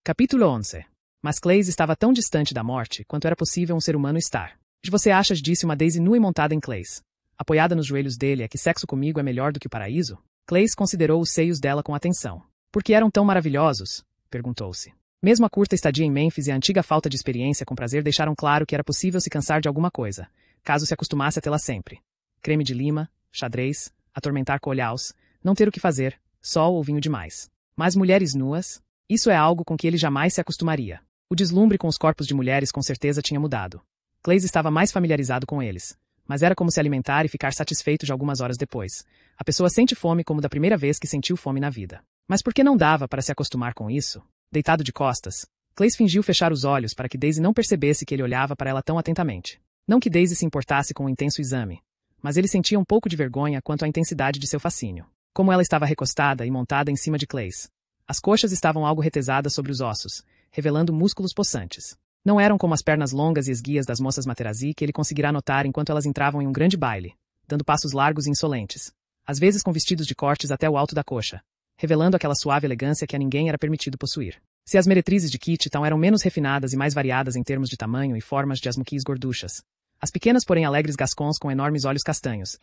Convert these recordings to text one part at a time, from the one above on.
Capítulo 11. Mas Clays estava tão distante da morte quanto era possível um ser humano estar. "Que você achas?", disse uma Daisy nua e montada em Clays. Apoiada nos joelhos dele, "é que sexo comigo é melhor do que o paraíso?" Clays considerou os seios dela com atenção. "Por que eram tão maravilhosos?", perguntou-se. Mesmo a curta estadia em Mênfis e a antiga falta de experiência com prazer deixaram claro que era possível se cansar de alguma coisa, caso se acostumasse a tê-la sempre. Creme de lima, xadrez, atormentar colhaus, não ter o que fazer, sol ou vinho demais. Mas mulheres nuas? Isso é algo com que ele jamais se acostumaria. O deslumbre com os corpos de mulheres com certeza tinha mudado. Clays estava mais familiarizado com eles, mas era como se alimentar e ficar satisfeito de algumas horas depois. A pessoa sente fome como da primeira vez que sentiu fome na vida. Mas por que não dava para se acostumar com isso? Deitado de costas, Clays fingiu fechar os olhos para que Daisy não percebesse que ele olhava para ela tão atentamente. Não que Daisy se importasse com o intenso exame, mas ele sentia um pouco de vergonha quanto à intensidade de seu fascínio. Como ela estava recostada e montada em cima de Clays. As coxas estavam algo retesadas sobre os ossos, revelando músculos possantes. Não eram como as pernas longas e esguias das moças Materazzi que ele conseguirá notar enquanto elas entravam em um grande baile, dando passos largos e insolentes, às vezes com vestidos de cortes até o alto da coxa, revelando aquela suave elegância que a ninguém era permitido possuir. Se as meretrizes de Kitty Town eram menos refinadas e mais variadas em termos de tamanho e formas de asmuquis gorduchas, as pequenas porém alegres gascons com enormes olhos castanhos,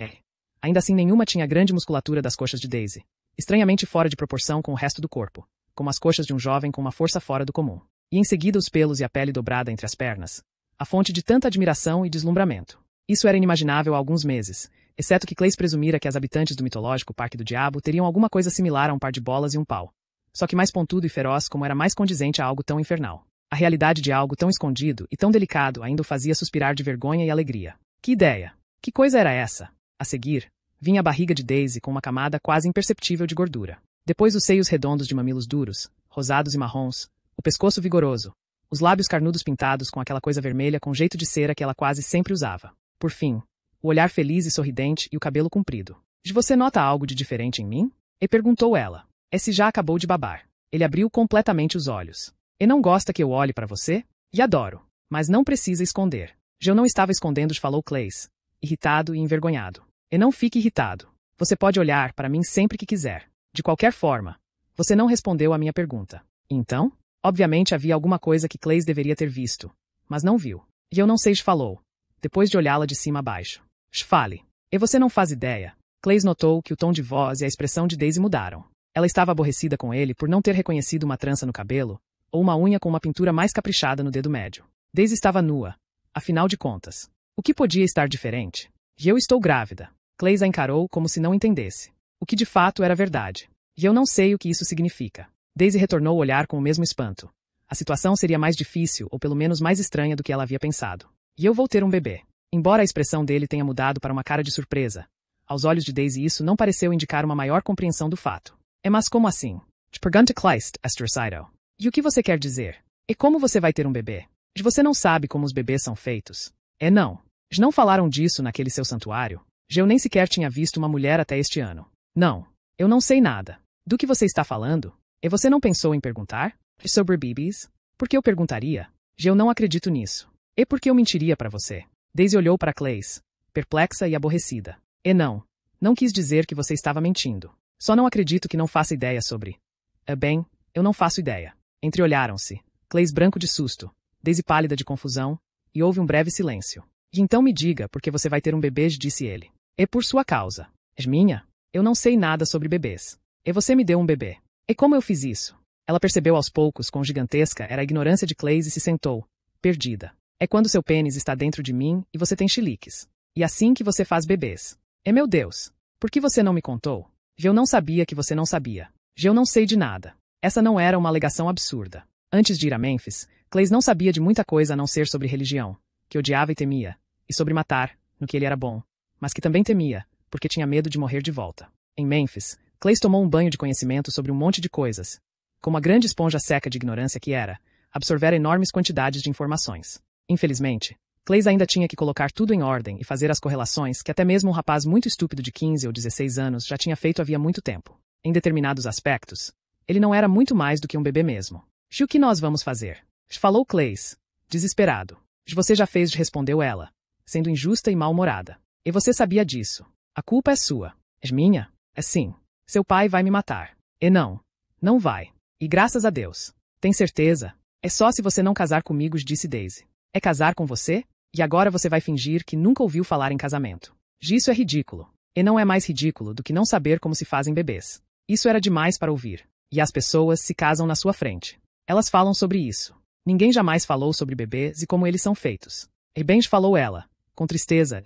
ainda assim nenhuma tinha a grande musculatura das coxas de Daisy, estranhamente fora de proporção com o resto do corpo, como as coxas de um jovem com uma força fora do comum. E em seguida os pelos e a pele dobrada entre as pernas, a fonte de tanta admiração e deslumbramento. Isso era inimaginável há alguns meses, exceto que Clays presumira que as habitantes do mitológico Parque do Diabo teriam alguma coisa similar a um par de bolas e um pau. Só que mais pontudo e feroz como era mais condizente a algo tão infernal. A realidade de algo tão escondido e tão delicado ainda o fazia suspirar de vergonha e alegria. Que ideia! Que coisa era essa? A seguir, vinha a barriga de Daisy com uma camada quase imperceptível de gordura. Depois os seios redondos de mamilos duros, rosados e marrons, o pescoço vigoroso, os lábios carnudos pintados com aquela coisa vermelha com jeito de cera que ela quase sempre usava. Por fim, o olhar feliz e sorridente e o cabelo comprido. "Você nota algo de diferente em mim?", e perguntou ela. "Se já acabou de babar." Ele abriu completamente os olhos. "E não gosta que eu olhe para você?" "E adoro. Mas não precisa esconder." Eu não estava escondendo, falou Clays, irritado e envergonhado. "E não fique irritado. Você pode olhar para mim sempre que quiser. De qualquer forma, você não respondeu à minha pergunta." "Então?" Obviamente havia alguma coisa que Clays deveria ter visto, mas não viu. "E eu não sei", falou, depois de olhá-la de cima a baixo. "Fale. E você não faz ideia." Clays notou que o tom de voz e a expressão de Daisy mudaram. Ela estava aborrecida com ele por não ter reconhecido uma trança no cabelo, ou uma unha com uma pintura mais caprichada no dedo médio. Daisy estava nua, afinal de contas. O que podia estar diferente? "E eu estou grávida." Clays a encarou como se não entendesse. O que de fato era verdade. "E eu não sei o que isso significa." Daisy retornou o olhar com o mesmo espanto. A situação seria mais difícil, ou pelo menos mais estranha do que ela havia pensado. "E eu vou ter um bebê." Embora a expressão dele tenha mudado para uma cara de surpresa, aos olhos de Daisy isso não pareceu indicar uma maior compreensão do fato. Mas como assim?" Pergunta Kleist, Astrocido. "E o que você quer dizer? E como você vai ter um bebê? Você não sabe como os bebês são feitos?" Não. Não falaram disso naquele seu santuário. Eu nem sequer tinha visto uma mulher até este ano." "Não. Eu não sei nada. Do que você está falando? E você não pensou em perguntar? Sobre bebês? Por que eu perguntaria? Eu não acredito nisso. E por que eu mentiria para você?" Daisy olhou para Clays, perplexa e aborrecida. Não quis dizer que você estava mentindo. Só não acredito que não faça ideia sobre." Bem, eu não faço ideia." Entreolharam-se. Clays branco de susto, Daisy pálida de confusão, e houve um breve silêncio. "E então me diga por que você vai ter um bebê", disse ele. "E por sua causa." "Minha? Eu não sei nada sobre bebês. E você me deu um bebê. E como eu fiz isso?" Ela percebeu aos poucos quão gigantesca era a ignorância de Clays e se sentou, perdida. "É quando seu pênis está dentro de mim e você tem chiliques. E assim que você faz bebês." Meu Deus! Por que você não me contou?" Eu não sabia que você não sabia." Eu não sei de nada." Essa não era uma alegação absurda. Antes de ir a Mênfis, Clays não sabia de muita coisa a não ser sobre religião, que odiava e temia, e sobre matar, no que ele era bom, mas que também temia, porque tinha medo de morrer de volta. Em Mênfis, Clays tomou um banho de conhecimento sobre um monte de coisas. Como a grande esponja seca de ignorância que era, absorvera enormes quantidades de informações. Infelizmente, Clays ainda tinha que colocar tudo em ordem e fazer as correlações que até mesmo um rapaz muito estúpido de 15 ou 16 anos já tinha feito havia muito tempo. Em determinados aspectos, ele não era muito mais do que um bebê mesmo. "O que nós vamos fazer?" falou Clays, desesperado. "Você já fez", respondeu ela, sendo injusta e mal-humorada. "E você sabia disso. A culpa é sua." Minha? Sim. Seu pai vai me matar." Não vai. E graças a Deus. Tem certeza? É só se você não casar comigo, disse Daisy. É casar com você? E agora você vai fingir que nunca ouviu falar em casamento. Isso é ridículo. E não é mais ridículo do que não saber como se fazem bebês. Isso era demais para ouvir. E as pessoas se casam na sua frente. Elas falam sobre isso. Ninguém jamais falou sobre bebês e como eles são feitos. Benj falou ela, com tristeza.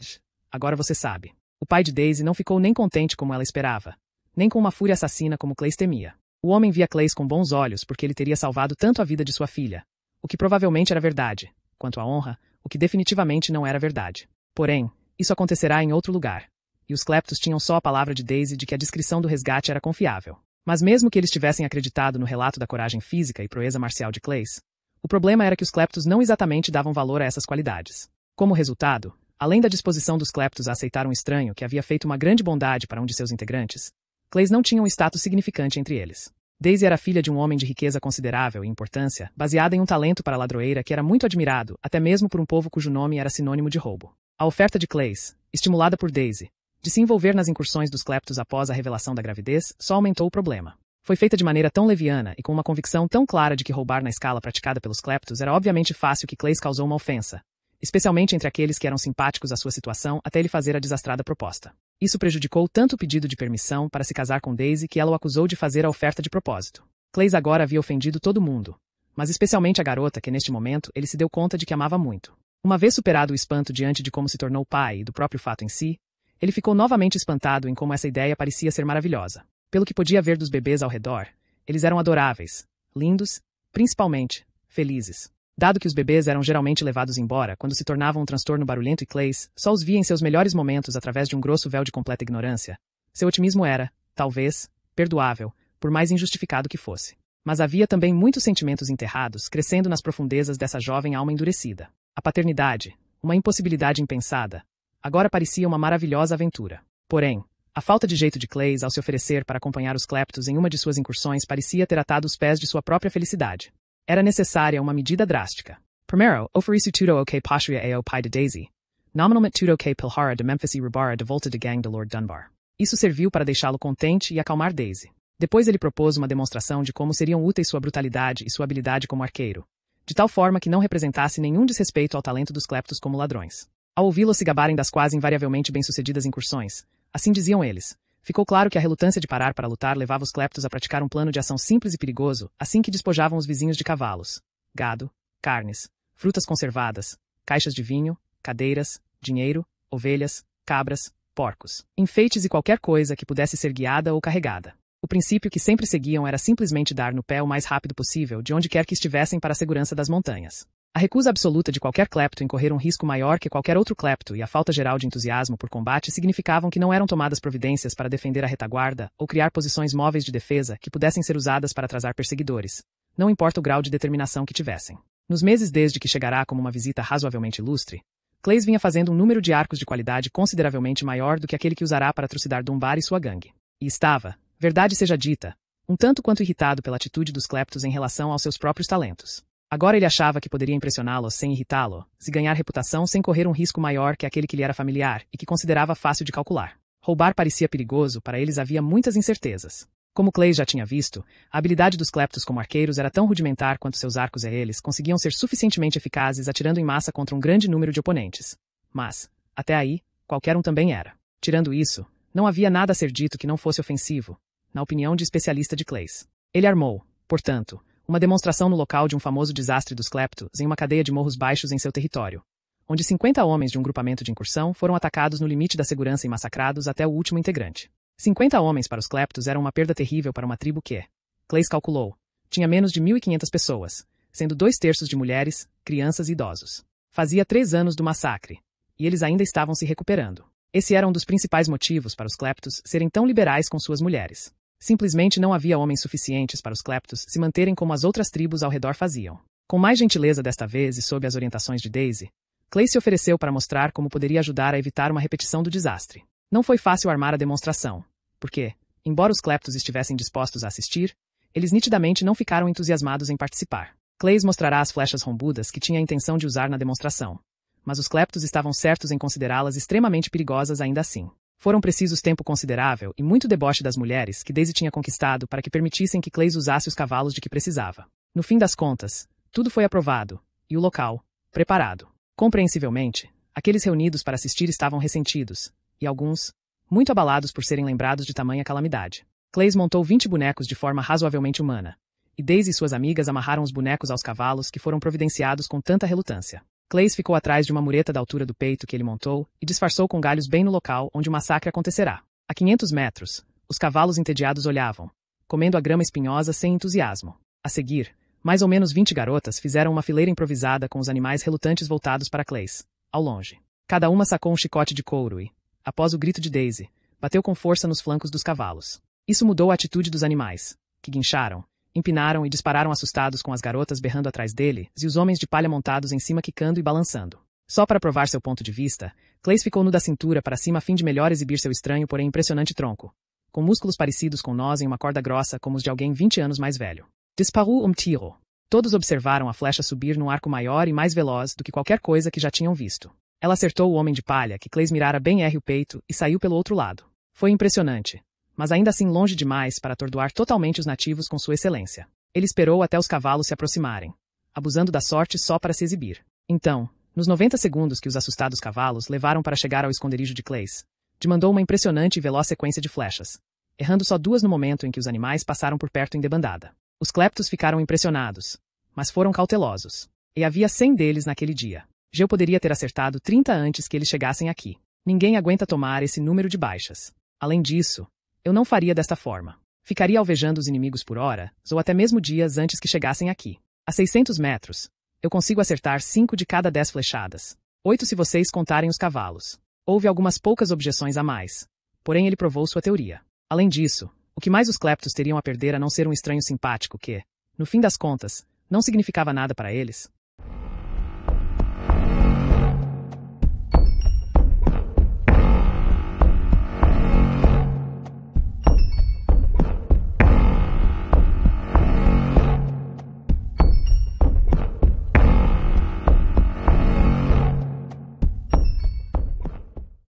Agora você sabe. O pai de Daisy não ficou nem contente como ela esperava, nem com uma fúria assassina como Clace temia. O homem via Clace com bons olhos porque ele teria salvado tanto a vida de sua filha, o que provavelmente era verdade, quanto à honra, o que definitivamente não era verdade. Porém, isso acontecerá em outro lugar. E os Cleptos tinham só a palavra de Daisy de que a descrição do resgate era confiável. Mas mesmo que eles tivessem acreditado no relato da coragem física e proeza marcial de Clace, o problema era que os Cleptos não exatamente davam valor a essas qualidades. Como resultado, além da disposição dos Cleptos a aceitar um estranho que havia feito uma grande bondade para um de seus integrantes, Clace não tinha um status significante entre eles. Daisy era filha de um homem de riqueza considerável e importância, baseada em um talento para a ladroeira que era muito admirado, até mesmo por um povo cujo nome era sinônimo de roubo. A oferta de Clace, estimulada por Daisy, de se envolver nas incursões dos Cleptos após a revelação da gravidez, só aumentou o problema. Foi feita de maneira tão leviana e com uma convicção tão clara de que roubar na escala praticada pelos Cleptos era obviamente fácil que Clace causou uma ofensa, especialmente entre aqueles que eram simpáticos à sua situação até ele fazer a desastrada proposta. Isso prejudicou tanto o pedido de permissão para se casar com Daisy que ela o acusou de fazer a oferta de propósito. Clace agora havia ofendido todo mundo, mas especialmente a garota que neste momento ele se deu conta de que amava muito. Uma vez superado o espanto diante de como se tornou pai e do próprio fato em si, ele ficou novamente espantado em como essa ideia parecia ser maravilhosa. Pelo que podia ver dos bebês ao redor, eles eram adoráveis, lindos, principalmente, felizes. Dado que os bebês eram geralmente levados embora quando se tornavam um transtorno barulhento e Clace só os via em seus melhores momentos através de um grosso véu de completa ignorância, seu otimismo era, talvez, perdoável, por mais injustificado que fosse. Mas havia também muitos sentimentos enterrados crescendo nas profundezas dessa jovem alma endurecida. A paternidade, uma impossibilidade impensada, agora parecia uma maravilhosa aventura. Porém, a falta de jeito de Clace ao se oferecer para acompanhar os Cleptos em uma de suas incursões parecia ter atado os pés de sua própria felicidade. Era necessária uma medida drástica. Primeiro, ofereço tudo o que possua ao pai de Daisy. Nominalmente tudo o que Pilhara de Memphis e Ribara de volta de gang de Lord Dunbar. Isso serviu para deixá-lo contente e acalmar Daisy. Depois ele propôs uma demonstração de como seriam úteis sua brutalidade e sua habilidade como arqueiro, de tal forma que não representasse nenhum desrespeito ao talento dos Cleptos como ladrões. Ao ouvi-los se gabarem das quase invariavelmente bem-sucedidas incursões, assim diziam eles, ficou claro que a relutância de parar para lutar levava os Cleptos a praticar um plano de ação simples e perigoso assim que despojavam os vizinhos de cavalos, gado, carnes, frutas conservadas, caixas de vinho, cadeiras, dinheiro, ovelhas, cabras, porcos, enfeites e qualquer coisa que pudesse ser guiada ou carregada. O princípio que sempre seguiam era simplesmente dar no pé o mais rápido possível de onde quer que estivessem para a segurança das montanhas. A recusa absoluta de qualquer Clepto em correr um risco maior que qualquer outro Clepto e a falta geral de entusiasmo por combate significavam que não eram tomadas providências para defender a retaguarda ou criar posições móveis de defesa que pudessem ser usadas para atrasar perseguidores, não importa o grau de determinação que tivessem. Nos meses desde que chegará como uma visita razoavelmente ilustre, Clace vinha fazendo um número de arcos de qualidade consideravelmente maior do que aquele que usará para trucidar Dunbar e sua gangue. E estava, verdade seja dita, um tanto quanto irritado pela atitude dos Cleptos em relação aos seus próprios talentos. Agora ele achava que poderia impressioná-lo sem irritá-lo, se ganhar reputação sem correr um risco maior que aquele que lhe era familiar e que considerava fácil de calcular. Roubar parecia perigoso, para eles havia muitas incertezas. Como Clace já tinha visto, a habilidade dos Cleptos como arqueiros era tão rudimentar quanto seus arcos e eles conseguiam ser suficientemente eficazes atirando em massa contra um grande número de oponentes. Mas, até aí, qualquer um também era. Tirando isso, não havia nada a ser dito que não fosse ofensivo, na opinião de especialista de Clace. Ele armou, portanto, uma demonstração no local de um famoso desastre dos Cleptos em uma cadeia de morros baixos em seu território, onde 50 homens de um grupamento de incursão foram atacados no limite da segurança e massacrados até o último integrante. 50 homens para os Cleptos eram uma perda terrível para uma tribo que, Clace calculou, tinha menos de 1.500 pessoas, sendo 2/3 de mulheres, crianças e idosos. Fazia 3 anos do massacre, e eles ainda estavam se recuperando. Esse era um dos principais motivos para os Cleptos serem tão liberais com suas mulheres. Simplesmente não havia homens suficientes para os Cleptos se manterem como as outras tribos ao redor faziam. Com mais gentileza desta vez e sob as orientações de Daisy, Clace se ofereceu para mostrar como poderia ajudar a evitar uma repetição do desastre. Não foi fácil armar a demonstração, porque, embora os Cleptos estivessem dispostos a assistir, eles nitidamente não ficaram entusiasmados em participar. Clace mostrará as flechas rombudas que tinha a intenção de usar na demonstração, mas os Cleptos estavam certos em considerá-las extremamente perigosas ainda assim. Foram precisos tempo considerável e muito deboche das mulheres que Daisy tinha conquistado para que permitissem que Clace usasse os cavalos de que precisava. No fim das contas, tudo foi aprovado, e o local, preparado. Compreensivelmente, aqueles reunidos para assistir estavam ressentidos, e alguns, muito abalados por serem lembrados de tamanha calamidade. Clays montou 20 bonecos de forma razoavelmente humana, e Daisy e suas amigas amarraram os bonecos aos cavalos que foram providenciados com tanta relutância. Clays ficou atrás de uma mureta da altura do peito que ele montou e disfarçou com galhos bem no local onde o massacre acontecerá. A 500 metros, os cavalos entediados olhavam, comendo a grama espinhosa sem entusiasmo. A seguir, mais ou menos 20 garotas fizeram uma fileira improvisada com os animais relutantes voltados para Clays, ao longe. Cada uma sacou um chicote de couro e, após o grito de Daisy, bateu com força nos flancos dos cavalos. Isso mudou a atitude dos animais, que guincharam, empinaram e dispararam assustados com as garotas berrando atrás dele e os homens de palha montados em cima quicando e balançando. Só para provar seu ponto de vista, Clays ficou nu da cintura para cima a fim de melhor exibir seu estranho porém impressionante tronco, com músculos parecidos com nós em uma corda grossa como os de alguém 20 anos mais velho. Disparou um tiro. Todos observaram a flecha subir num arco maior e mais veloz do que qualquer coisa que já tinham visto. Ela acertou o homem de palha que Clays mirara bem o peito e saiu pelo outro lado. Foi impressionante, mas ainda assim longe demais para atordoar totalmente os nativos com sua excelência. Ele esperou até os cavalos se aproximarem, abusando da sorte só para se exibir. Então, nos 90 segundos que os assustados cavalos levaram para chegar ao esconderijo de Clays, demandou uma impressionante e veloz sequência de flechas, errando só 2 no momento em que os animais passaram por perto em debandada. Os cleptos ficaram impressionados, mas foram cautelosos. E havia 100 deles naquele dia. Eu poderia ter acertado 30 antes que eles chegassem aqui. Ninguém aguenta tomar esse número de baixas. Além disso, eu não faria desta forma. Ficaria alvejando os inimigos por horas, ou até mesmo dias antes que chegassem aqui. A 600 metros, eu consigo acertar 5 de cada 10 flechadas. 8 se vocês contarem os cavalos. Houve algumas poucas objeções a mais. Porém ele provou sua teoria. Além disso, o que mais os cleptos teriam a perder a não ser um estranho simpático que, no fim das contas, não significava nada para eles?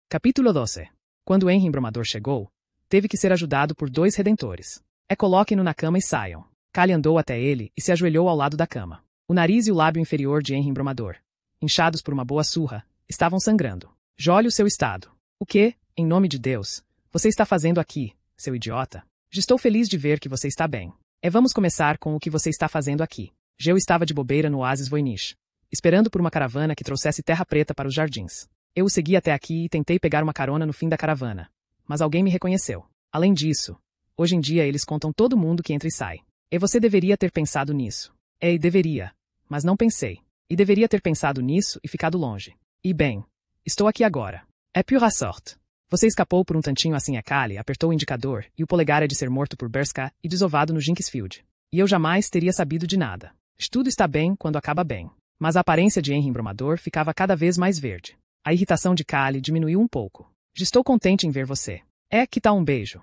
Capítulo 12. Quando Henry Embromador chegou, teve que ser ajudado por 2 redentores. Coloquem-no na cama e saiam. Callie andou até ele e se ajoelhou ao lado da cama. O nariz e o lábio inferior de Henry Embromador, inchados por uma boa surra, estavam sangrando. Olhe o seu estado. O que, em nome de Deus, você está fazendo aqui, seu idiota? Estou feliz de ver que você está bem. Vamos começar com o que você está fazendo aqui. Eu estava de bobeira no oásis Voynich, esperando por uma caravana que trouxesse terra preta para os jardins. Eu o segui até aqui e tentei pegar uma carona no fim da caravana. Mas alguém me reconheceu. Além disso, hoje em dia eles contam todo mundo que entra e sai. E você deveria ter pensado nisso. E deveria. Mas não pensei. E deveria ter pensado nisso e ficado longe. E bem, estou aqui agora. Pura sorte. Você escapou por um tantinho assim a Callie, apertou o indicador e o polegar é de ser morto por Berska e desovado no Jinxfield. E eu jamais teria sabido de nada. Tudo está bem quando acaba bem. Mas a aparência de Henry Embromador ficava cada vez mais verde. A irritação de Callie diminuiu um pouco. Estou contente em ver você. Que tal um beijo?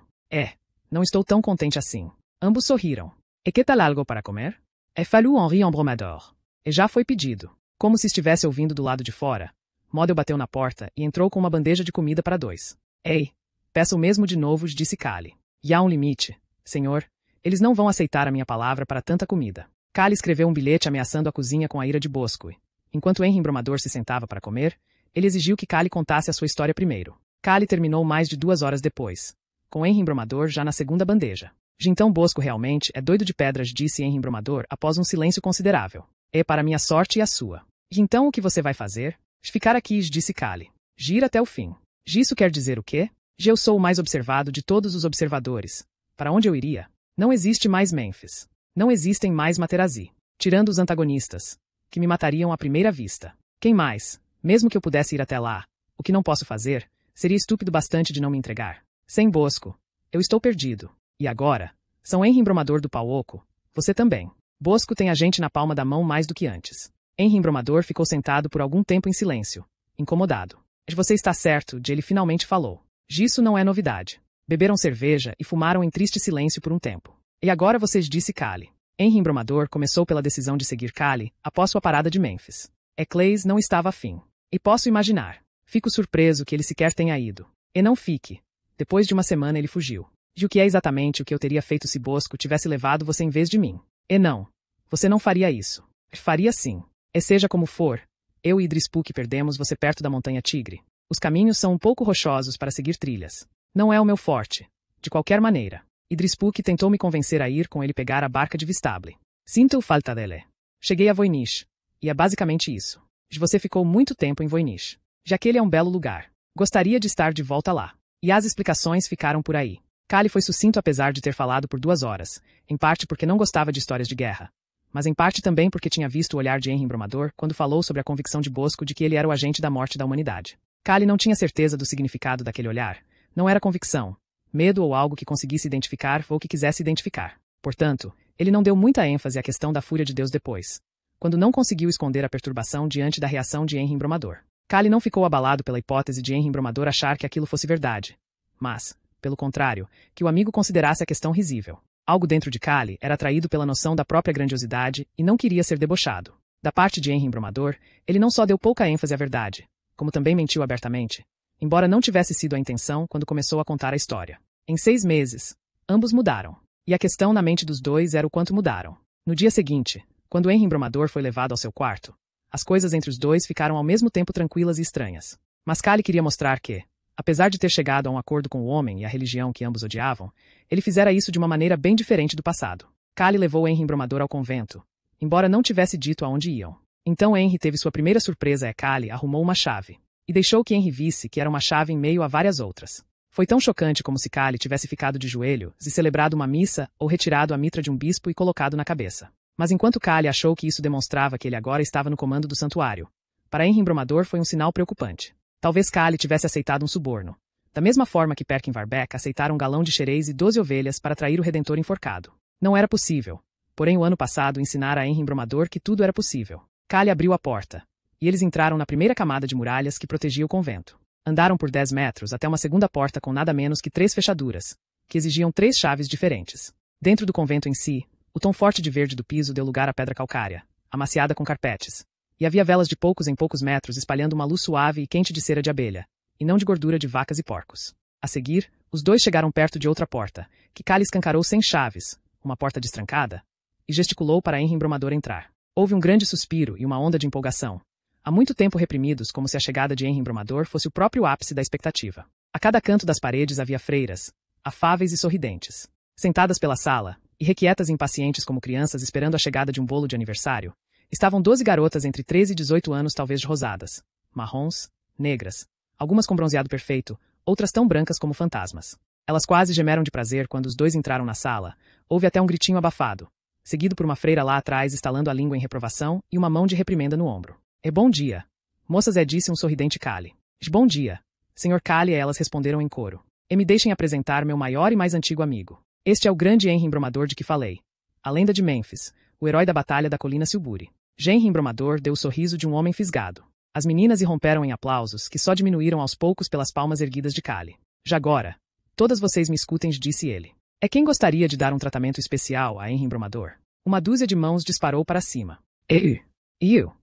Não estou tão contente assim. Ambos sorriram. E que tal algo para comer? Falou Henry Embromador. E já foi pedido. Como se estivesse ouvindo do lado de fora, Model bateu na porta e entrou com uma bandeja de comida para 2. Ei, peça o mesmo de novo, disse Callie. E há um limite, senhor. Eles não vão aceitar a minha palavra para tanta comida. Callie escreveu um bilhete ameaçando a cozinha com a ira de Bosco. Enquanto Henry Embromador se sentava para comer, ele exigiu que Callie contasse a sua história primeiro. Callie terminou mais de 2 horas depois, com Henry Embromador já na segunda bandeja. Então Bosco realmente é doido de pedras, disse Henry Embromador após um silêncio considerável. Para minha sorte e a sua. Então o que você vai fazer? Ficar aqui, disse Callie. Ir até o fim. Isso quer dizer o quê? Eu sou o mais observado de todos os observadores. Para onde eu iria? Não existe mais Memphis. Não existem mais Materazzi. Tirando os antagonistas, que me matariam à primeira vista. Quem mais? Mesmo que eu pudesse ir até lá, o que não posso fazer, seria estúpido bastante de não me entregar. Sem Bosco, eu estou perdido. E agora? São Henry Embromador do pau oco. Você também. Bosco tem a gente na palma da mão mais do que antes. Henry Embromador ficou sentado por algum tempo em silêncio, incomodado. Você está certo, ele finalmente falou. Isso não é novidade. Beberam cerveja e fumaram em triste silêncio por um tempo. E agora vocês, disse Callie. Henry Embromador começou pela decisão de seguir Callie após sua parada de Memphis. Clays não estava afim. E posso imaginar. Fico surpreso que ele sequer tenha ido. E não fique. Depois de uma semana ele fugiu. E o que é exatamente o que eu teria feito se Bosco tivesse levado você em vez de mim? E não. Você não faria isso. Faria sim. E seja como for, eu e Idris Puck perdemos você perto da Montanha Tigre. Os caminhos são um pouco rochosos para seguir trilhas. Não é o meu forte. De qualquer maneira, Idris Puck tentou me convencer a ir com ele pegar a barca de Vistable. Sinto falta dele. Cheguei a Voynich. E é basicamente isso. Você ficou muito tempo em Voynich. Já que ele é um belo lugar. Gostaria de estar de volta lá. E as explicações ficaram por aí. Cale foi sucinto apesar de ter falado por 2 horas, em parte porque não gostava de histórias de guerra. Mas em parte também porque tinha visto o olhar de Henry Embromador quando falou sobre a convicção de Bosco de que ele era o agente da morte da humanidade. Cale não tinha certeza do significado daquele olhar. Não era convicção, medo ou algo que conseguisse identificar ou que quisesse identificar. Portanto, ele não deu muita ênfase à questão da fúria de Deus depois, quando não conseguiu esconder a perturbação diante da reação de Henry Embromador. Cale não ficou abalado pela hipótese de Henry Embromador achar que aquilo fosse verdade, mas, pelo contrário, que o amigo considerasse a questão risível. Algo dentro de Cale era atraído pela noção da própria grandiosidade e não queria ser debochado. Da parte de Henry Embromador, ele não só deu pouca ênfase à verdade, como também mentiu abertamente, embora não tivesse sido a intenção quando começou a contar a história. Em 6 meses, ambos mudaram. E a questão na mente dos dois era o quanto mudaram. No dia seguinte, quando Henry Embromador foi levado ao seu quarto, as coisas entre os dois ficaram ao mesmo tempo tranquilas e estranhas. Mas Cale queria mostrar que, apesar de ter chegado a um acordo com o homem e a religião que ambos odiavam, ele fizera isso de uma maneira bem diferente do passado. Cale levou Henry Embromador ao convento, embora não tivesse dito aonde iam. Então Henry teve sua primeira surpresa e Cale arrumou uma chave, e deixou que Henry visse que era uma chave em meio a várias outras. Foi tão chocante como se Cale tivesse ficado de joelho, e celebrado uma missa ou retirado a mitra de um bispo e colocado na cabeça. Mas enquanto Cale achou que isso demonstrava que ele agora estava no comando do santuário, para Henry Embromador foi um sinal preocupante. Talvez Cale tivesse aceitado um suborno, da mesma forma que Perkin Varbeck aceitara um galão de xerez e 12 ovelhas para trair o Redentor enforcado. Não era possível, porém o ano passado ensinara a Henry Embromador que tudo era possível. Cale abriu a porta, e eles entraram na primeira camada de muralhas que protegia o convento. Andaram por 10 metros até uma segunda porta com nada menos que 3 fechaduras, que exigiam 3 chaves diferentes. Dentro do convento em si, o tom forte de verde do piso deu lugar à pedra calcária, amaciada com carpetes, e havia velas de poucos em poucos metros espalhando uma luz suave e quente de cera de abelha, e não de gordura de vacas e porcos. A seguir, os dois chegaram perto de outra porta, que Cale escancarou sem chaves, uma porta destrancada, e gesticulou para Henry Embromador entrar. Houve um grande suspiro e uma onda de empolgação, há muito tempo reprimidos como se a chegada de Henry Embromador fosse o próprio ápice da expectativa. A cada canto das paredes havia freiras, afáveis e sorridentes. Sentadas pela sala, e requietas e impacientes como crianças esperando a chegada de um bolo de aniversário, estavam 12 garotas entre 13 e 18 anos talvez rosadas, marrons, negras, algumas com bronzeado perfeito, outras tão brancas como fantasmas. Elas quase gemeram de prazer quando os dois entraram na sala, houve até um gritinho abafado, seguido por uma freira lá atrás estalando a língua em reprovação e uma mão de reprimenda no ombro. É bom dia, moças, disse um sorridente Cale. Bom dia, senhor Cale, elas responderam em coro. E me deixem apresentar meu maior e mais antigo amigo. Este é o grande Henry Embromador de que falei. A lenda de Memphis, o herói da batalha da colina Silbury. Henry Embromador deu o sorriso de um homem fisgado. As meninas irromperam em aplausos que só diminuíram aos poucos pelas palmas erguidas de Cale. Já agora, todas vocês me escutem, disse ele. É quem gostaria de dar um tratamento especial a Henry Embromador. Uma dúzia de mãos disparou para cima. Eu.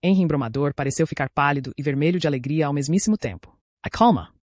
Henry Embromador pareceu ficar pálido e vermelho de alegria ao mesmíssimo tempo.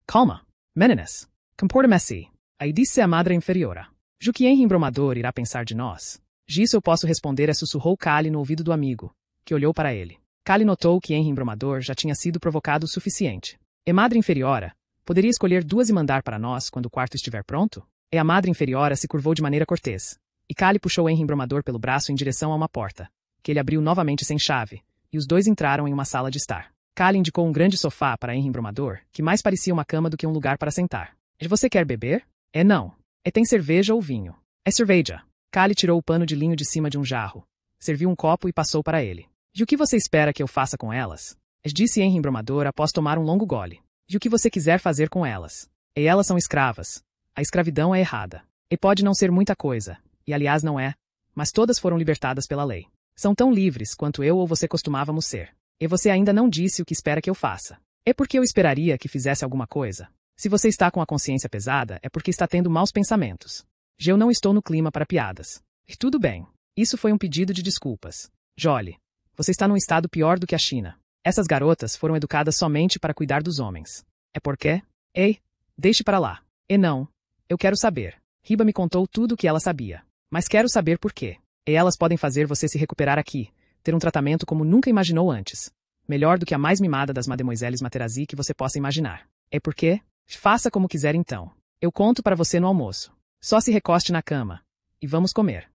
Calma, meninas. Comporta-me. Aí disse a madre inferiora. O que Henry Embromador irá pensar de nós? Isso eu posso responder, sussurrou Cale no ouvido do amigo, que olhou para ele. Cale notou que Henry Embromador já tinha sido provocado o suficiente. E madre inferiora, poderia escolher 2 e mandar para nós quando o quarto estiver pronto? E a madre inferiora se curvou de maneira cortês. E Cale puxou Henry Embromador pelo braço em direção a uma porta, que ele abriu novamente sem chave, e os dois entraram em uma sala de estar. Cale indicou um grande sofá para Henry Embromador, que mais parecia uma cama do que um lugar para sentar. Você quer beber? Não. Tem cerveja ou vinho? Cerveja. Cale tirou o pano de linho de cima de um jarro, serviu um copo e passou para ele. E o que você espera que eu faça com elas? Disse Henry Embromador após tomar um longo gole. E o que você quiser fazer com elas? E elas são escravas. A escravidão é errada. E pode não ser muita coisa. E aliás não é, mas todas foram libertadas pela lei. São tão livres quanto eu ou você costumávamos ser. E você ainda não disse o que espera que eu faça. É porque eu esperaria que fizesse alguma coisa. Se você está com a consciência pesada, é porque está tendo maus pensamentos. Eu não estou no clima para piadas. E tudo bem. Isso foi um pedido de desculpas. Jolie, você está num estado pior do que a China. Essas garotas foram educadas somente para cuidar dos homens. É por quê? Ei, deixe para lá. E não. Eu quero saber. Riba me contou tudo o que ela sabia. Mas quero saber por quê. E elas podem fazer você se recuperar aqui, ter um tratamento como nunca imaginou antes. Melhor do que a mais mimada das Mademoiselles Materazzi que você possa imaginar. É porque? Faça como quiser então. Eu conto para você no almoço. Só se recoste na cama. E vamos comer.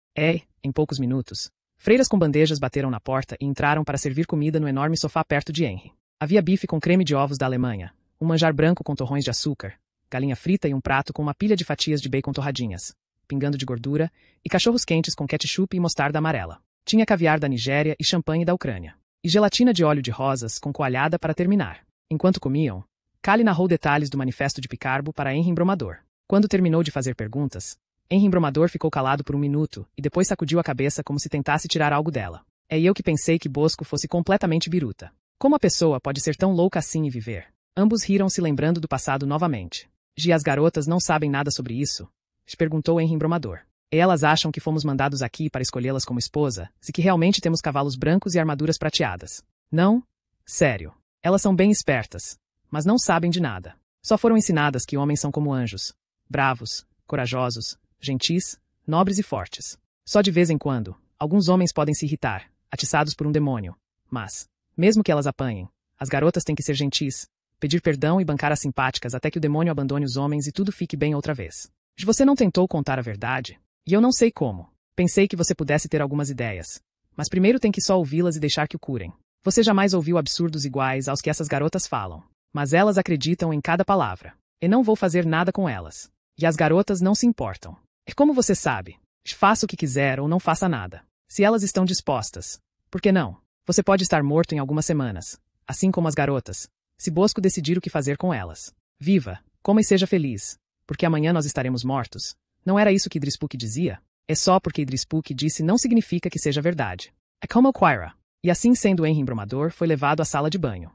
Em poucos minutos, freiras com bandejas bateram na porta e entraram para servir comida no enorme sofá perto de Henry. Havia bife com creme de ovos da Alemanha, um manjar branco com torrões de açúcar, galinha frita e um prato com uma pilha de fatias de bacon torradinhas, pingando de gordura, e cachorros quentes com ketchup e mostarda amarela. Tinha caviar da Nigéria e champanhe da Ucrânia. E gelatina de óleo de rosas com coalhada para terminar. Enquanto comiam, Callie narrou detalhes do manifesto de Picarbo para Henry Embromador. Quando terminou de fazer perguntas, Henry Embromador ficou calado por um minuto e depois sacudiu a cabeça como se tentasse tirar algo dela. É eu que pensei que Bosco fosse completamente biruta. Como a pessoa pode ser tão louca assim e viver? Ambos riram se lembrando do passado novamente. E as garotas não sabem nada sobre isso? Perguntou Henry Embromador. E elas acham que fomos mandados aqui para escolhê-las como esposa, se que realmente temos cavalos brancos e armaduras prateadas. Não? Sério. Elas são bem espertas, mas não sabem de nada. Só foram ensinadas que homens são como anjos. Bravos, corajosos, gentis, nobres e fortes. Só de vez em quando, alguns homens podem se irritar, atiçados por um demônio. Mas, mesmo que elas apanhem, as garotas têm que ser gentis, pedir perdão e bancar as simpáticas até que o demônio abandone os homens e tudo fique bem outra vez. Você não tentou contar a verdade? E eu não sei como. Pensei que você pudesse ter algumas ideias. Mas primeiro tem que só ouvi-las e deixar que o curem. Você jamais ouviu absurdos iguais aos que essas garotas falam. Mas elas acreditam em cada palavra. E não vou fazer nada com elas. E as garotas não se importam. E como você sabe? Faça o que quiser ou não faça nada. Se elas estão dispostas. Por que não? Você pode estar morto em algumas semanas. Assim como as garotas. Se Bosco decidir o que fazer com elas. Viva, coma e seja feliz. Porque amanhã nós estaremos mortos. Não era isso que Idrispuk dizia? É só porque Idrispuk disse não significa que seja verdade. É como Quira. E assim sendo Henry Embromador foi levado à sala de banho.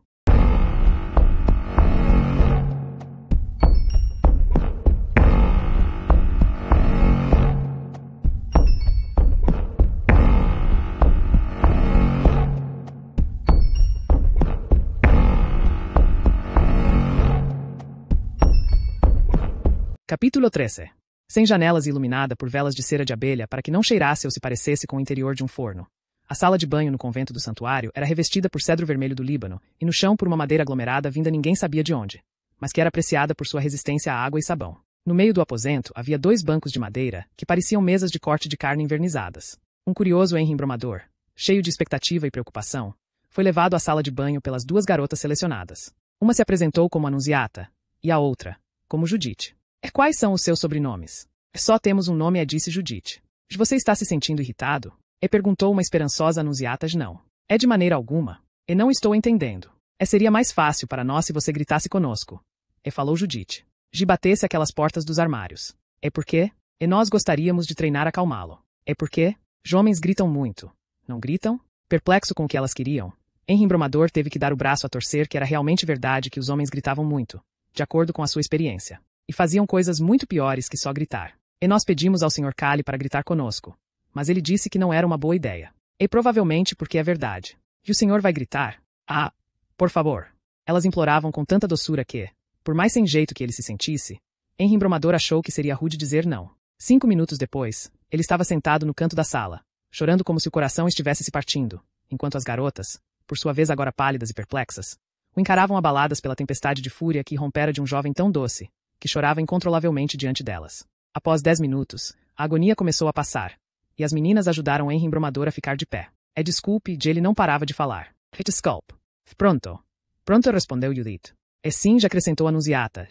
Capítulo 13. Sem janelas e iluminada por velas de cera de abelha para que não cheirasse ou se parecesse com o interior de um forno. A sala de banho no convento do santuário era revestida por cedro vermelho do Líbano e no chão por uma madeira aglomerada vinda ninguém sabia de onde, mas que era apreciada por sua resistência à água e sabão. No meio do aposento havia 2 bancos de madeira que pareciam mesas de corte de carne envernizadas. Um curioso Henry Embromador, cheio de expectativa e preocupação, foi levado à sala de banho pelas 2 garotas selecionadas. Uma se apresentou como Anunciata e a outra como Judite. Quais são os seus sobrenomes? Só temos um nome, disse Judite. Você está se sentindo irritado? Perguntou uma esperançosa Anunciata. Não. É de maneira alguma. Não estou entendendo. Seria mais fácil para nós se você gritasse conosco. Falou Judite. Batesse aquelas portas dos armários. Por quê? Nós gostaríamos de treinar a acalmá-lo. Por quê? Os homens gritam muito. Não gritam? Perplexo com o que elas queriam, Henry Embromador teve que dar o braço a torcer que era realmente verdade que os homens gritavam muito, de acordo com a sua experiência. E faziam coisas muito piores que só gritar. E nós pedimos ao Sr. Callie para gritar conosco. Mas ele disse que não era uma boa ideia. E provavelmente porque é verdade. E o senhor vai gritar? Ah, por favor. Elas imploravam com tanta doçura que, por mais sem jeito que ele se sentisse, Henry Embromador achou que seria rude dizer não. 5 minutos depois, ele estava sentado no canto da sala, chorando como se o coração estivesse se partindo, enquanto as garotas, por sua vez agora pálidas e perplexas, o encaravam abaladas pela tempestade de fúria que irrompera de um jovem tão doce, que chorava incontrolavelmente diante delas. Após 10 minutos, a agonia começou a passar, e as meninas ajudaram Henry Embromador a ficar de pé. Desculpe, ele não parava de falar. Desculpe. Pronto. Pronto, respondeu Judith. Sim, já acrescentou Anunciata.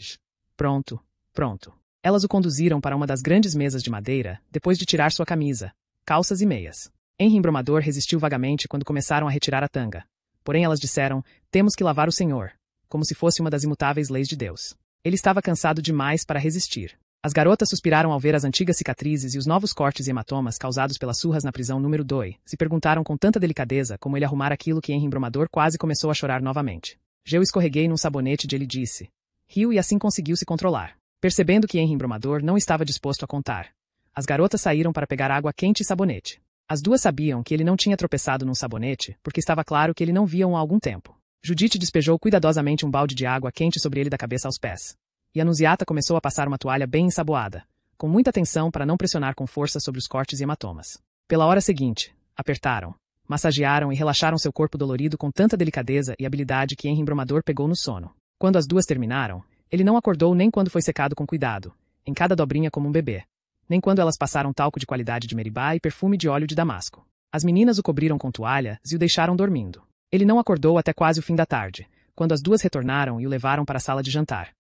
Pronto. Pronto. Elas o conduziram para uma das grandes mesas de madeira, depois de tirar sua camisa, calças e meias. Henry Embromador resistiu vagamente quando começaram a retirar a tanga. Porém elas disseram, temos que lavar o senhor, como se fosse uma das imutáveis leis de Deus. Ele estava cansado demais para resistir. As garotas suspiraram ao ver as antigas cicatrizes e os novos cortes e hematomas causados pelas surras na prisão número 2, se perguntaram com tanta delicadeza como ele arrumara aquilo que Henry Embromador quase começou a chorar novamente. Eu escorreguei num sabonete, ele disse. Riu e assim conseguiu se controlar. Percebendo que Henry Embromador não estava disposto a contar, as garotas saíram para pegar água quente e sabonete. As 2 sabiam que ele não tinha tropeçado num sabonete, porque estava claro que ele não via há algum tempo. Judith despejou cuidadosamente um balde de água quente sobre ele da cabeça aos pés. E Anunciata começou a passar uma toalha bem ensaboada, com muita atenção para não pressionar com força sobre os cortes e hematomas. Pela hora seguinte, apertaram, massagearam e relaxaram seu corpo dolorido com tanta delicadeza e habilidade que Henry Embromador pegou no sono. Quando as duas terminaram, ele não acordou nem quando foi secado com cuidado, em cada dobrinha como um bebê, nem quando elas passaram talco de qualidade de Meribá e perfume de óleo de damasco. As meninas o cobriram com toalhas e o deixaram dormindo. Ele não acordou até quase o fim da tarde, quando as duas retornaram e o levaram para a sala de jantar,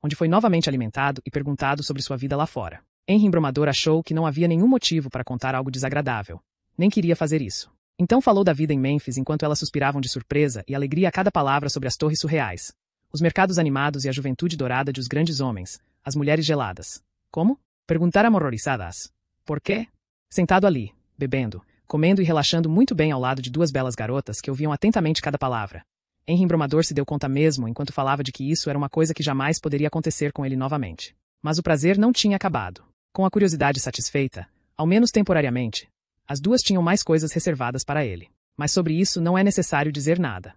onde foi novamente alimentado e perguntado sobre sua vida lá fora. Henry Embromador achou que não havia nenhum motivo para contar algo desagradável. Nem queria fazer isso. Então falou da vida em Mêmfis enquanto elas suspiravam de surpresa e alegria a cada palavra sobre as torres surreais, os mercados animados e a juventude dourada de os grandes homens, as mulheres geladas. Como? Perguntaram horrorizadas. Por quê? Sentado ali, bebendo, comendo e relaxando muito bem ao lado de duas belas garotas que ouviam atentamente cada palavra. Henry Embromador se deu conta mesmo enquanto falava de que isso era uma coisa que jamais poderia acontecer com ele novamente. Mas o prazer não tinha acabado. Com a curiosidade satisfeita, ao menos temporariamente, as duas tinham mais coisas reservadas para ele. Mas sobre isso não é necessário dizer nada.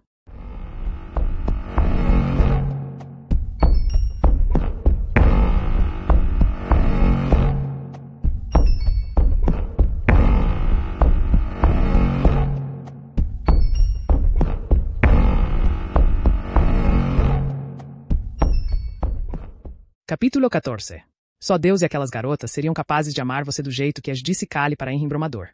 Capítulo 14. Só Deus e aquelas garotas seriam capazes de amar você do jeito que as disse Kali para Henry Embromador.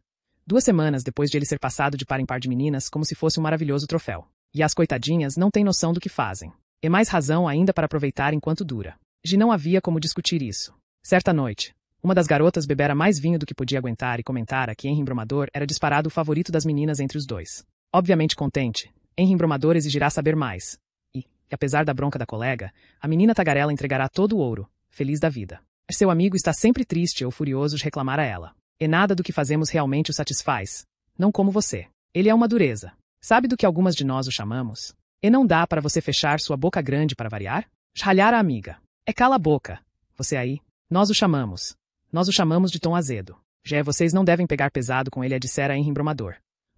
2 semanas depois de ele ser passado de par em par de meninas como se fosse um maravilhoso troféu. E as coitadinhas não têm noção do que fazem. E mais razão ainda para aproveitar enquanto dura. Gi não havia como discutir isso. Certa noite, uma das garotas bebera mais vinho do que podia aguentar e comentara que Henry Embromador era disparado o favorito das meninas entre os dois. Obviamente contente, Henry Embromador exigirá saber mais. E apesar da bronca da colega, a menina tagarela entregará todo o ouro, feliz da vida. Seu amigo está sempre triste ou furioso de reclamar a ela. E nada do que fazemos realmente o satisfaz. Não como você. Ele é uma dureza. Sabe do que algumas de nós o chamamos? E não dá para você fechar sua boca grande para variar? Ralhar a amiga. É cala a boca. Você aí? Nós o chamamos. Nós o chamamos de tom azedo. Já vocês não devem pegar pesado com ele, dissera Henry Embromador.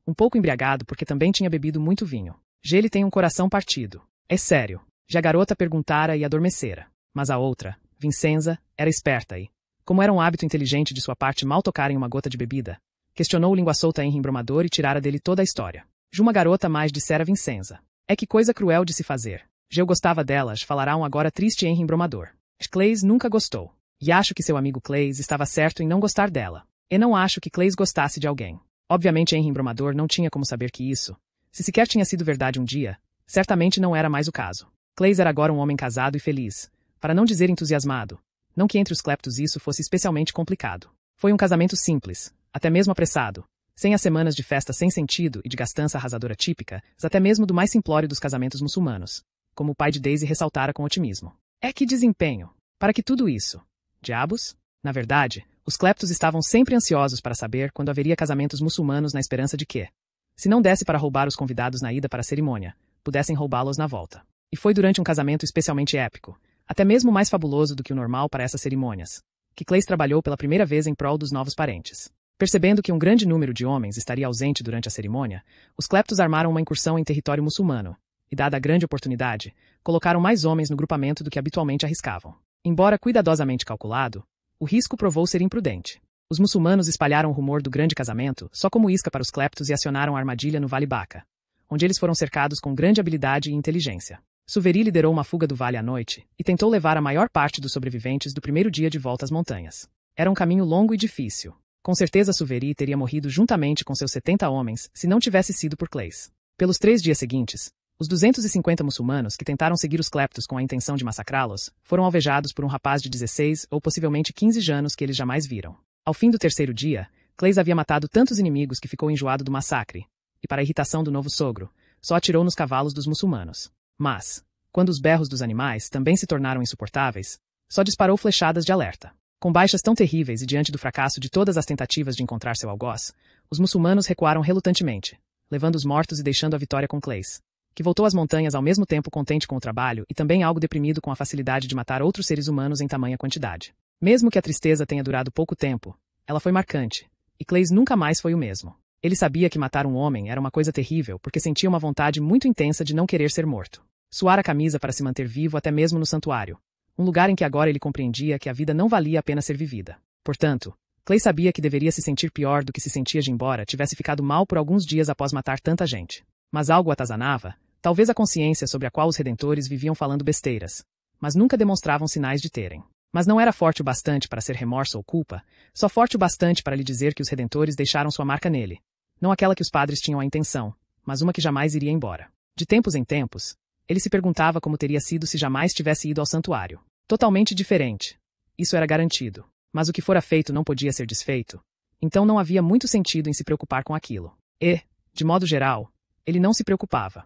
Um pouco embriagado porque também tinha bebido muito vinho. Já ele tem um coração partido. É sério. Já a garota perguntara e adormecera. Mas a outra, Vincenza, era esperta e, como era um hábito inteligente de sua parte mal tocar em uma gota de bebida, questionou o língua solta Henry Embromador e tirara dele toda a história. Uma garota mais dissera Vincenza. É que coisa cruel de se fazer. Eu gostava delas, falará um agora triste Henry Embromador. Clays nunca gostou. E acho que seu amigo Clays estava certo em não gostar dela. E não acho que Clays gostasse de alguém. Obviamente Henry Embromador não tinha como saber que isso, se sequer tinha sido verdade um dia, certamente não era mais o caso. Clays era agora um homem casado e feliz, para não dizer entusiasmado. Não que entre os cleptos isso fosse especialmente complicado. Foi um casamento simples, até mesmo apressado, sem as semanas de festa sem sentido e de gastança arrasadora típica, até mesmo do mais simplório dos casamentos muçulmanos, como o pai de Daisy ressaltara com otimismo. É que desempenho! Para que tudo isso? Diabos? Na verdade, os cleptos estavam sempre ansiosos para saber quando haveria casamentos muçulmanos na esperança de que, se não desse para roubar os convidados na ida para a cerimônia, pudessem roubá-los na volta. E foi durante um casamento especialmente épico, até mesmo mais fabuloso do que o normal para essas cerimônias, que Clays trabalhou pela primeira vez em prol dos novos parentes. Percebendo que um grande número de homens estaria ausente durante a cerimônia, os cleptos armaram uma incursão em território muçulmano, e dada a grande oportunidade, colocaram mais homens no grupamento do que habitualmente arriscavam. Embora cuidadosamente calculado, o risco provou ser imprudente. Os muçulmanos espalharam o rumor do grande casamento só como isca para os cleptos e acionaram a armadilha no Vale Baca, onde eles foram cercados com grande habilidade e inteligência. Suveri liderou uma fuga do vale à noite e tentou levar a maior parte dos sobreviventes do primeiro dia de volta às montanhas. Era um caminho longo e difícil. Com certeza Suveri teria morrido juntamente com seus 70 homens se não tivesse sido por Clays. Pelos 3 dias seguintes, os 250 muçulmanos que tentaram seguir os cleptos com a intenção de massacrá-los foram alvejados por um rapaz de 16 ou possivelmente 15 anos que eles jamais viram. Ao fim do 3º dia, Clays havia matado tantos inimigos que ficou enjoado do massacre, e para a irritação do novo sogro, só atirou nos cavalos dos muçulmanos. Mas, quando os berros dos animais também se tornaram insuportáveis, só disparou flechadas de alerta. Com baixas tão terríveis e diante do fracasso de todas as tentativas de encontrar seu algoz, os muçulmanos recuaram relutantemente, levando os mortos e deixando a vitória com Clays, que voltou às montanhas ao mesmo tempo contente com o trabalho e também algo deprimido com a facilidade de matar outros seres humanos em tamanha quantidade. Mesmo que a tristeza tenha durado pouco tempo, ela foi marcante, e Clays nunca mais foi o mesmo. Ele sabia que matar um homem era uma coisa terrível porque sentia uma vontade muito intensa de não querer ser morto. Suar a camisa para se manter vivo até mesmo no santuário. Um lugar em que agora ele compreendia que a vida não valia a pena ser vivida. Portanto, Clay sabia que deveria se sentir pior do que se sentia de embora tivesse ficado mal por alguns dias após matar tanta gente. Mas algo o atazanava, talvez a consciência sobre a qual os redentores viviam falando besteiras, mas nunca demonstravam sinais de terem. Mas não era forte o bastante para ser remorso ou culpa, só forte o bastante para lhe dizer que os redentores deixaram sua marca nele. Não aquela que os padres tinham a intenção, mas uma que jamais iria embora. De tempos em tempos, ele se perguntava como teria sido se jamais tivesse ido ao santuário. Totalmente diferente. Isso era garantido. Mas o que fora feito não podia ser desfeito. Então não havia muito sentido em se preocupar com aquilo. E, de modo geral, ele não se preocupava.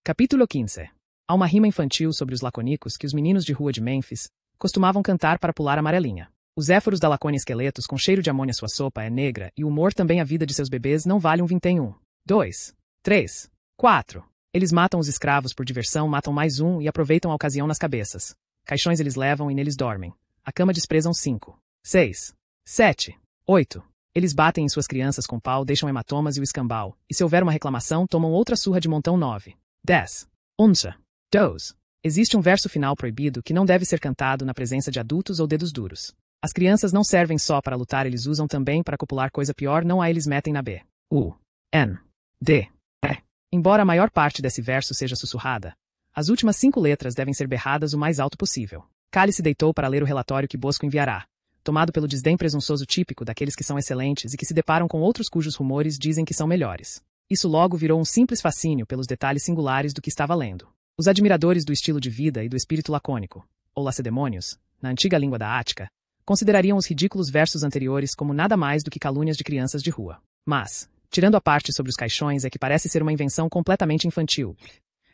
Capítulo 15. Há uma rima infantil sobre os laconicos que os meninos de rua de Mênfis costumavam cantar para pular amarelinha. Os éforos da Lacônia esqueletos com cheiro de amônia sua sopa é negra e o humor também a vida de seus bebês não vale um vintém 1, 2, 3, 4. Eles matam os escravos por diversão, matam mais um e aproveitam a ocasião nas cabeças. Caixões eles levam e neles dormem. A cama desprezam 5, 6, 7, 8. Eles batem em suas crianças com pau, deixam hematomas e o escambau, e se houver uma reclamação tomam outra surra de montão 9, 10, 11, 12. Existe um verso final proibido que não deve ser cantado na presença de adultos ou dedos duros. As crianças não servem só para lutar, eles usam também para copular, coisa pior não há, eles metem na B, U, N, D, E. Embora a maior parte desse verso seja sussurrada, as últimas 5 letras devem ser berradas o mais alto possível. Cali se deitou para ler o relatório que Bosco enviará, tomado pelo desdém presunçoso típico daqueles que são excelentes e que se deparam com outros cujos rumores dizem que são melhores. Isso logo virou um simples fascínio pelos detalhes singulares do que estava lendo. Os admiradores do estilo de vida e do espírito lacônico, ou lacedemônios, na antiga língua da Ática, considerariam os ridículos versos anteriores como nada mais do que calúnias de crianças de rua. Mas, tirando a parte sobre os caixões, é que parece ser uma invenção completamente infantil.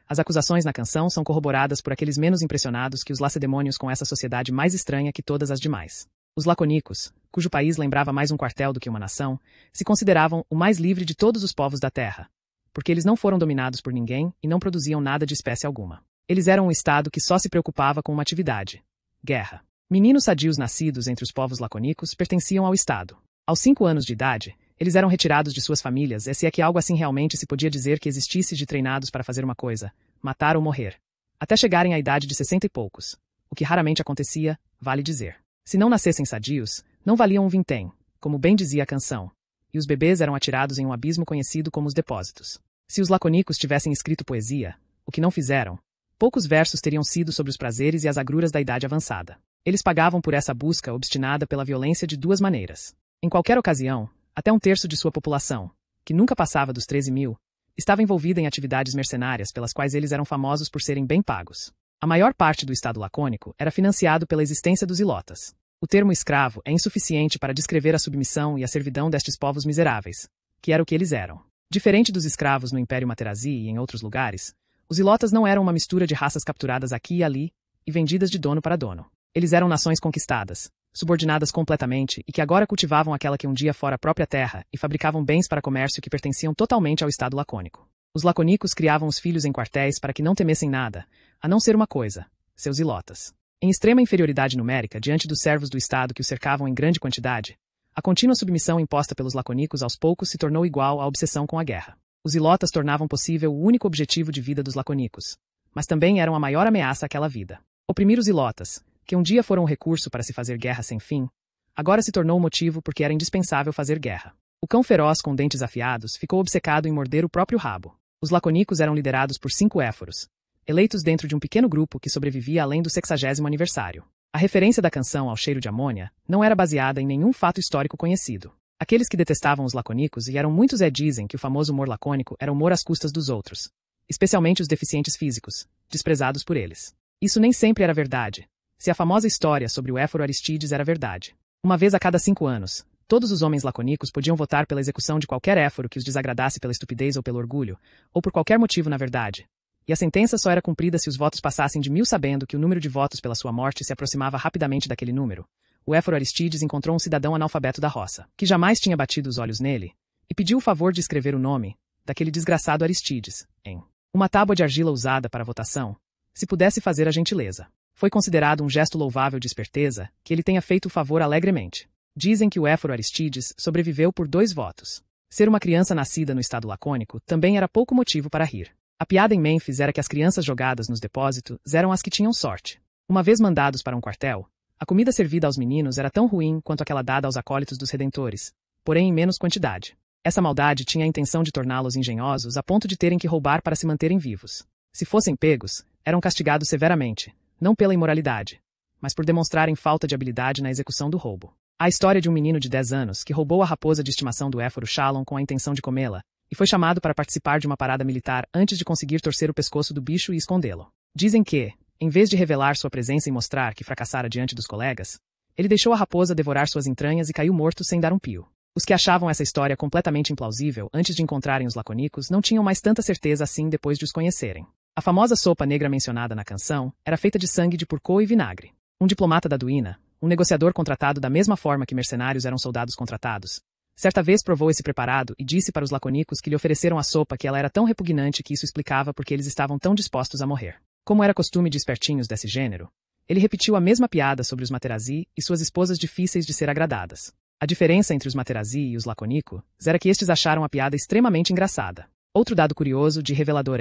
As acusações na canção são corroboradas por aqueles menos impressionados que os lacedemônios com essa sociedade mais estranha que todas as demais. Os laconicos, cujo país lembrava mais um quartel do que uma nação, se consideravam o mais livre de todos os povos da terra, porque eles não foram dominados por ninguém e não produziam nada de espécie alguma. Eles eram um estado que só se preocupava com uma atividade: guerra. Meninos sadios nascidos entre os povos laconicos pertenciam ao estado. Aos 5 anos de idade, eles eram retirados de suas famílias, se é que algo assim realmente se podia dizer que existisse, de treinados para fazer uma coisa: matar ou morrer. Até chegarem à idade de 60 e poucos. O que raramente acontecia, vale dizer. Se não nascessem sadios, não valiam um vintém, como bem dizia a canção, e os bebês eram atirados em um abismo conhecido como os depósitos. Se os laconicos tivessem escrito poesia, o que não fizeram, poucos versos teriam sido sobre os prazeres e as agruras da idade avançada. Eles pagavam por essa busca obstinada pela violência de 2 maneiras. Em qualquer ocasião, até 1/3 de sua população, que nunca passava dos 13 mil, estava envolvida em atividades mercenárias pelas quais eles eram famosos por serem bem pagos. A maior parte do estado lacônico era financiado pela existência dos ilotas. O termo escravo é insuficiente para descrever a submissão e a servidão destes povos miseráveis, que era o que eles eram. Diferente dos escravos no Império Materazi e em outros lugares, os ilotas não eram uma mistura de raças capturadas aqui e ali e vendidas de dono para dono. Eles eram nações conquistadas, subordinadas completamente e que agora cultivavam aquela que um dia fora a própria terra e fabricavam bens para comércio que pertenciam totalmente ao estado lacônico. Os laconicos criavam os filhos em quartéis para que não temessem nada, a não ser uma coisa: seus ilotas. Em extrema inferioridade numérica diante dos servos do estado que o cercavam em grande quantidade, a contínua submissão imposta pelos laconicos aos poucos se tornou igual à obsessão com a guerra. Os ilotas tornavam possível o único objetivo de vida dos laconicos, mas também eram a maior ameaça àquela vida. Oprimir os ilotas, que um dia foram um recurso para se fazer guerra sem fim, agora se tornou o motivo porque era indispensável fazer guerra. O cão feroz com dentes afiados ficou obcecado em morder o próprio rabo. Os laconicos eram liderados por 5 éforos, eleitos dentro de um pequeno grupo que sobrevivia além do 60º aniversário. A referência da canção ao cheiro de amônia não era baseada em nenhum fato histórico conhecido. Aqueles que detestavam os laconicos, e eram muitos, dizem que o famoso humor lacônico era humor às custas dos outros, especialmente os deficientes físicos, desprezados por eles. Isso nem sempre era verdade, se a famosa história sobre o éforo Aristides era verdade. Uma vez a cada 5 anos, todos os homens laconicos podiam votar pela execução de qualquer éforo que os desagradasse pela estupidez ou pelo orgulho, ou por qualquer motivo na verdade. E a sentença só era cumprida se os votos passassem de 1000, sabendo que o número de votos pela sua morte se aproximava rapidamente daquele número. O éforo Aristides encontrou um cidadão analfabeto da roça, que jamais tinha batido os olhos nele, e pediu o favor de escrever o nome daquele desgraçado Aristides, em Uma tábua de argila usada para a votação, se pudesse fazer a gentileza. Foi considerado um gesto louvável de esperteza, que ele tenha feito o favor alegremente. Dizem que o Éforo Aristides sobreviveu por 2 votos. Ser uma criança nascida no estado lacônico também era pouco motivo para rir. A piada em Mênfis era que as crianças jogadas nos depósitos eram as que tinham sorte. Uma vez mandados para um quartel, a comida servida aos meninos era tão ruim quanto aquela dada aos acólitos dos Redentores, porém em menos quantidade. Essa maldade tinha a intenção de torná-los engenhosos a ponto de terem que roubar para se manterem vivos. Se fossem pegos, eram castigados severamente, não pela imoralidade, mas por demonstrarem falta de habilidade na execução do roubo. A história de um menino de 10 anos que roubou a raposa de estimação do Éforo Shalom com a intenção de comê-la, e foi chamado para participar de uma parada militar antes de conseguir torcer o pescoço do bicho e escondê-lo. Dizem que, em vez de revelar sua presença e mostrar que fracassara diante dos colegas, ele deixou a raposa devorar suas entranhas e caiu morto sem dar um pio. Os que achavam essa história completamente implausível antes de encontrarem os laconicos não tinham mais tanta certeza assim depois de os conhecerem. A famosa sopa negra mencionada na canção era feita de sangue de porco e vinagre. Um diplomata da Duína, um negociador contratado da mesma forma que mercenários eram soldados contratados, certa vez provou esse preparado e disse para os laconicos que lhe ofereceram a sopa que ela era tão repugnante que isso explicava porque eles estavam tão dispostos a morrer. Como era costume de espertinhos desse gênero, ele repetiu a mesma piada sobre os Materazzi e suas esposas difíceis de ser agradadas. A diferença entre os Materazzi e os laconicos era que estes acharam a piada extremamente engraçada. Outro dado curioso de revelador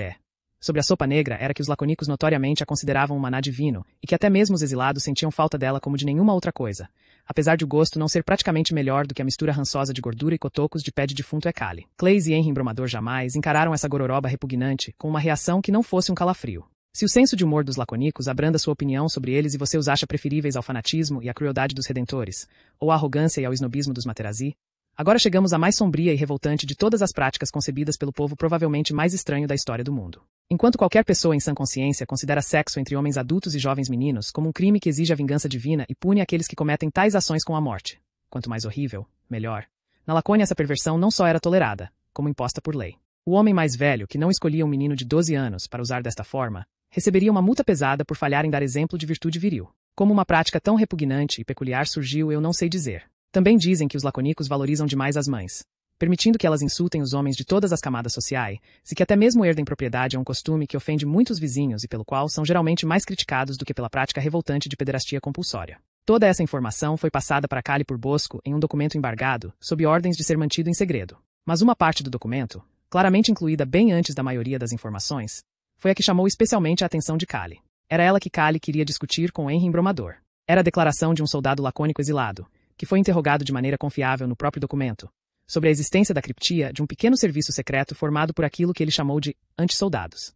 sobre a sopa negra era que os laconicos notoriamente a consideravam um maná divino e que até mesmo os exilados sentiam falta dela como de nenhuma outra coisa, apesar de o gosto não ser praticamente melhor do que a mistura rançosa de gordura e cotocos de pé de defunto Ecali. Clays e Henry Embromador jamais encararam essa gororoba repugnante com uma reação que não fosse um calafrio. Se o senso de humor dos laconicos abranda sua opinião sobre eles e você os acha preferíveis ao fanatismo e à crueldade dos Redentores, ou à arrogância e ao esnobismo dos Materazzi, agora chegamos à mais sombria e revoltante de todas as práticas concebidas pelo povo provavelmente mais estranho da história do mundo. Enquanto qualquer pessoa em sã consciência considera sexo entre homens adultos e jovens meninos como um crime que exige a vingança divina e pune aqueles que cometem tais ações com a morte, quanto mais horrível, melhor. Na Lacônia essa perversão não só era tolerada, como imposta por lei. O homem mais velho, que não escolhia um menino de 12 anos para usar desta forma, receberia uma multa pesada por falhar em dar exemplo de virtude viril. Como uma prática tão repugnante e peculiar surgiu, eu não sei dizer. Também dizem que os laconicos valorizam demais as mães, permitindo que elas insultem os homens de todas as camadas sociais, e que até mesmo herdem propriedade é um costume que ofende muitos vizinhos e pelo qual são geralmente mais criticados do que pela prática revoltante de pederastia compulsória. Toda essa informação foi passada para Cali por Bosco em um documento embargado, sob ordens de ser mantido em segredo. Mas uma parte do documento, claramente incluída bem antes da maioria das informações, foi a que chamou especialmente a atenção de Cali. Era ela que Cali queria discutir com Henry Embromador. Era a declaração de um soldado lacônico exilado, que foi interrogado de maneira confiável no próprio documento, sobre a existência da criptia de um pequeno serviço secreto formado por aquilo que ele chamou de antissoldados.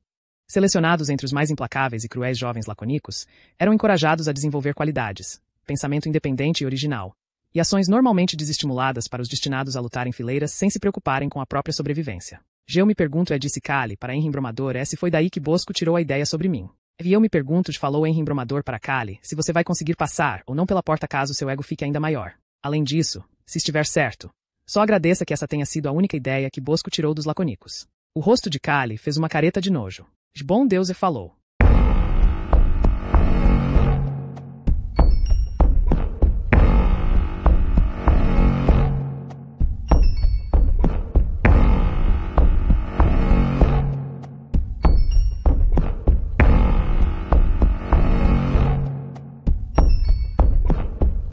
Selecionados entre os mais implacáveis e cruéis jovens laconicos, eram encorajados a desenvolver qualidades, pensamento independente e original, e ações normalmente desestimuladas para os destinados a lutar em fileiras sem se preocuparem com a própria sobrevivência. Eu me pergunto, disse Cali para Henry Embromador, se foi daí que Bosco tirou a ideia sobre mim. E eu me pergunto, falou Henry Embromador para Cali, se você vai conseguir passar ou não pela porta caso seu ego fique ainda maior. Além disso, se estiver certo, só agradeça que essa tenha sido a única ideia que Bosco tirou dos laconicos. O rosto de Cali fez uma careta de nojo. Bom Deus, falou.